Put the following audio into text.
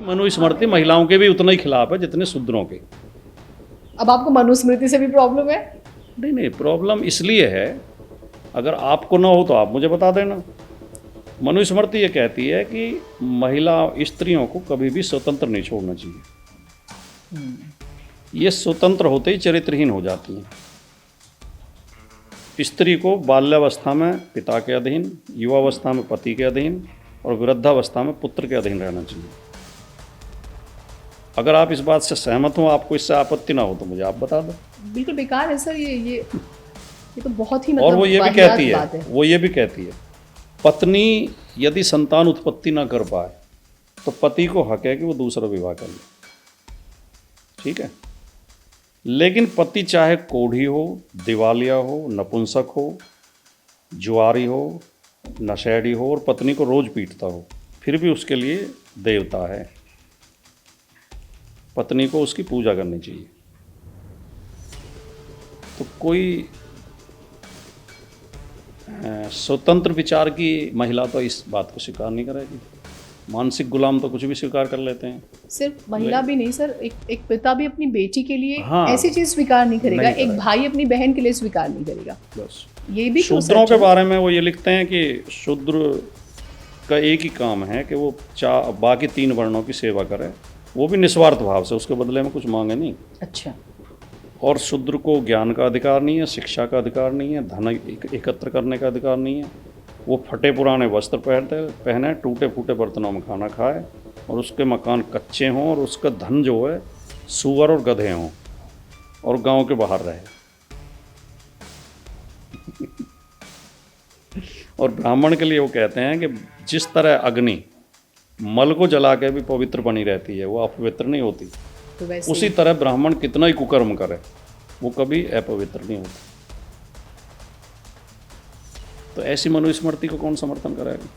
मनुस्मृति महिलाओं के भी उतना ही खिलाफ है जितने शूद्रों के। अब आपको मनुस्मृति से भी प्रॉब्लम है? नहीं, प्रॉब्लम इसलिए है, अगर आपको ना हो तो आप मुझे बता देना। मनुस्मृति ये कहती है कि महिला स्त्रियों को कभी भी स्वतंत्र नहीं छोड़ना चाहिए। ये स्वतंत्र होते ही चरित्रहीन हो जाती हैं। स्त्री को बाल्यावस्था में पिता के अधीन, युवावस्था में पति के अधीन और वृद्धावस्था में पुत्र के अधीन रहना चाहिए। अगर आप इस बात से सहमत हो, आपको इससे आपत्ति ना हो, तो मुझे आप बता दो। बिल्कुल बेकार है सर, ये तो बहुत ही और वो ये भी कहती है, बात है। वो ये भी कहती है, पत्नी यदि संतान उत्पत्ति ना कर पाए तो पति को हक है कि वो दूसरा विवाह कर ले, ठीक है। लेकिन पति चाहे कोढ़ी हो, दिवालिया हो, नपुंसक हो, जुआरी हो, नशेड़ी हो और पत्नी को रोज पीटता हो, फिर भी उसके लिए देवता है। पत्नी को उसकी पूजा करनी चाहिए। तो कोई स्वतंत्र विचार की महिला तो इस बात को स्वीकार नहीं करेगी। मानसिक गुलाम तो कुछ भी स्वीकार कर लेते हैं। सिर्फ महिला भी नहीं सर, एक पिता भी अपनी बेटी के लिए हाँ, ऐसी चीज स्वीकार नहीं करेगा, नहीं एक भाई अपनी बहन के लिए स्वीकार नहीं करेगा। बस ये भी तो शूद्रों सच के है। बारे में वो ये लिखते हैं कि शूद्र का एक ही काम है कि वो बाकी 3 वर्णों की सेवा करे, वो भी निस्वार्थ भाव से, उसके बदले में कुछ मांगे नहीं। अच्छा। और शूद्र को ज्ञान का अधिकार नहीं है, शिक्षा का अधिकार नहीं है, धन एकत्र करने का अधिकार नहीं है। वो फटे पुराने वस्त्र पहने, टूटे फूटे बर्तनों में खाना खाए और उसके मकान कच्चे हों और उसका धन जो है सूअर और गधे हों और गांव के बाहर रहे। और ब्राह्मण के लिए वो कहते हैं कि जिस तरह अग्नि मल को जला के भी पवित्र बनी रहती है, वो अपवित्र नहीं होती, तो वैसे उसी तरह ब्राह्मण कितना ही कुकर्म करे वो कभी अपवित्र नहीं होता। तो ऐसी मनुस्मृति को कौन समर्थन करेगा?